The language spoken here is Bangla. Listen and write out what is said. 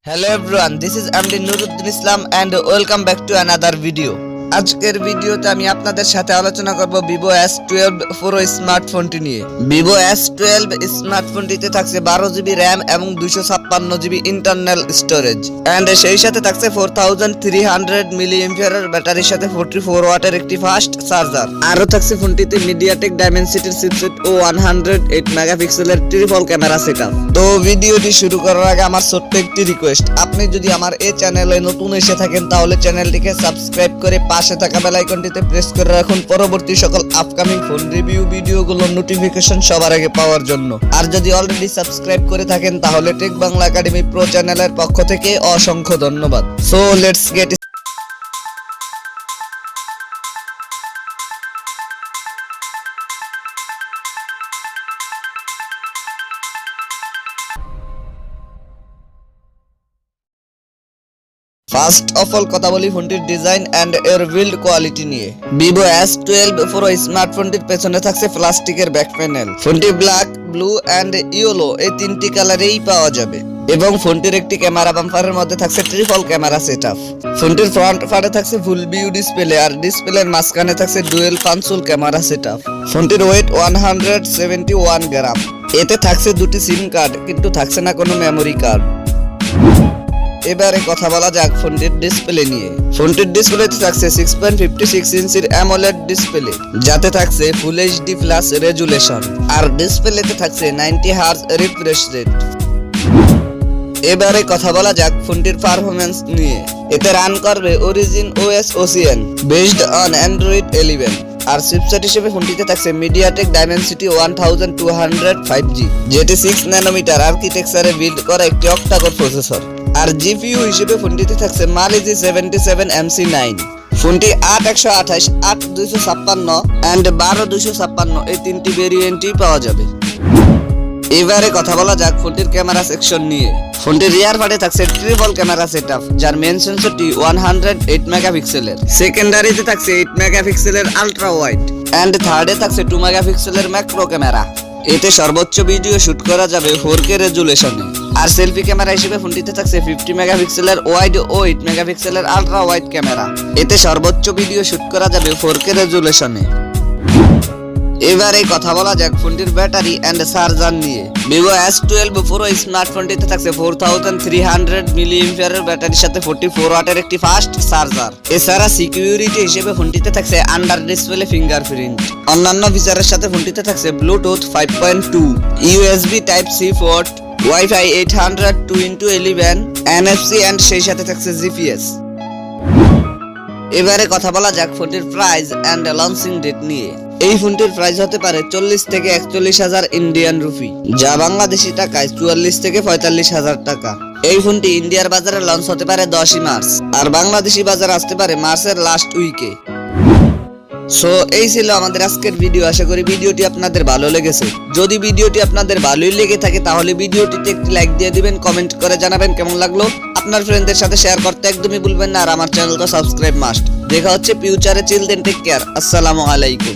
Hello everyone, this is MD Nuruddin Islam and welcome back to another video. আজকের ভিডিওতে আমি আপনাদের সাথে আলোচনা করব ViVO S12 Pro স্মার্টফোনটি নিয়ে। ViVO S12 স্মার্টফোনটিতে থাকছে 12GB RAM এবং 256GB ইন্টারনাল স্টোরেজ এন্ড সেই সাথে থাকছে 4300 mAh ব্যাটারির সাথে 44 ওয়াটের একটি ফাস্ট চার্জার। আরো থাকছে ফোনটিতে মিডিয়াটেক ডাইমেনসিটির চিপসেট ও 108 মেগাপিক্সেলের ট্রিপল ক্যামেরা সেটআপ। তো ভিডিওটি শুরু করার আগে আমার ছোট্ট একটি রিকোয়েস্ট, আপনি যদি আমার এই চ্যানেলে নতুন এসে থাকেন তাহলে চ্যানেলটিকে সাবস্ক্রাইব করে পাশে থাকা বেল আইকনটিতে প্রেস করে রাখুন পরবর্তী সকল আপকামিং ফোন রিভিউ ভিডিওগুলোর নোটিফিকেশন সবার আগে পাওয়ার জন্য। আর যদি অলরেডি সাবস্ক্রাইব করে থাকেন তাহলে টেক বাংলা একাডেমি প্রো চ্যানেলের পক্ষ থেকে অসংখ্য ধন্যবাদ। So let's get first of all কথা বলি ফোনটির ডিজাইন এন্ড এর বিল্ড কোয়ালিটি নিয়ে। ViVO S12 Pro স্মার্টফোনটির পেছনে থাকছে প্লাস্টিকের ব্যাক প্যানেল। ফোনটি ব্ল্যাক, ব্লু এন্ড ইয়েলো এই তিনটি কালারেই পাওয়া যাবে এবং ফোনটির একটি ক্যামেরা বাম্পারের মধ্যে থাকছে ট্রিপল ক্যামেরা সেটআপ। ফোনটির ফ্রন্ট পার্টে থাকছে ফুল ভিউ ডিসপ্লে আর ডিসপ্লের মাঝখানে থাকছে ডুয়েল পাঞ্চুল ক্যামেরা সেটআপ। ফোনটির ওয়েট 171 গ্রাম। এতে থাকছে দুটি সিম কার্ড কিন্তু থাকছে না কোনো মেমোরি কার্ড। এবারে কথা বলা যাক ফোনটির ডিসপ্লে নিয়ে। ফোনটির ডিসপ্লেতে থাকছে 6.56 ইঞ্চির অ্যামোলেড ডিসপ্লে যাতে থাকছে ফুল এইচডি প্লাস রেজুলেশন আর ডিসপ্লেতে থাকছে 90 হার্জ রিফ্রেশ রেট। এবারে কথা বলা যাক ফোনটির পারফরম্যান্স নিয়ে। এতে রান করবে origin OS OCN based on Android 11 আর চিপসেট হিসেবে ফোনটিতে থাকছে মিডিয়াটেক ডাইমেনসিটি 1200 5G যেটি 6 ন্যানোমিটার আর্কিটেকচারে বিল্ড করা একটি অক্টা-কোর প্রসেসর। আর জিপিইউ হিসেবে ফোনটিতে থাকছে মালিজি 77 MC9। ফোনটি 8128, 8256 এন্ড 12256 এই তিনটি ভেরিয়েন্টই পাওয়া যাবে। এবারে কথা বলা যাক ফোনটির ক্যামেরা সেকশন নিয়ে। ফোনটির রিয়ার পার্টে থাকছে ট্রিপল ক্যামেরা সেটআপ যার মেইন সেন্সরটি 108 মেগাপিক্সেলের, সেকেন্ডারিতে থাকছে 8 মেগাপিক্সেলের আলট্রা ওয়াইড এন্ড থার্ডে থাকছে 2 মেগাপিক্সেলের ম্যাক্রো ক্যামেরা। এতে সর্বোচ্চ ভিডিও শুট করা যাবে 4K রেজুলেশনে। আর সেলফি ক্যামেরা হিসেবে ফোনটিতে থাকছে 50 মেগাপিক্সেলের ওয়াইড ও 8 মেগাপিক্সেলের আলট্রা ওয়াইড ক্যামেরা। এতে সর্বোচ্চ ভিডিও শুট করা যাবে 4K রেজুলেশনে। এবারে কথা বলা যাক ফোনটির ব্যাটারি এন্ড চার্জার নিয়ে। ViVO S12 Pro স্মার্টফোনটিতে থাকছে 4300 mAh ব্যাটারির সাথে 44 ওয়াটের একটি ফাস্ট চার্জার। এছাড়া সিকিউরিটি হিসেবে ফোনটিতে থাকছে আন্ডার ডিসপ্লে ফিঙ্গারপ্রিন্ট। অন্যান্য ফিচারের সাথে ফোনটিতে থাকছে Bluetooth 5.2, USB Type-C port, Wi-Fi 800 2x11, NFC and সেই সাথে থাকছে GPS। এবারে কথা বলা যাক ফোনটির প্রাইস এন্ড লঞ্চিং ডেট নিয়ে। এই ফোনটির প্রাইস হতে পারে 40 থেকে 41,000 ইন্ডিয়ান রুপি যা বাংলাদেশি টাকায় 44 থেকে 45,000 টাকা। এই ফোনটি ইন্ডিয়ার বাজারে লঞ্চ হতে পারে 10 মার্চ আর বাংলাদেশি বাজারে আসতে পারে মার্চের লাস্ট উইকে। সো এই ছিল আমাদের আজকের ভিডিও। আশা করি ভিডিওটি আপনাদের ভালো লেগেছে। যদি ভিডিওটি আপনাদের ভালোই লেগে থাকে তাহলে ভিডিওটিতে একটি লাইক দিয়ে দিবেন, কমেন্ট করে জানাবেন কেমন লাগলো। আপনার ফ্রেন্ডদের সাথে শেয়ার করতে একদমই ভুলবেন না আর আমার চ্যানেলটা সাবস্ক্রাইব মাস্ট। দেখা হচ্ছে ফিউচারে। চিল দেন, টেক কেয়ার, আসসালামু আলাইকুম।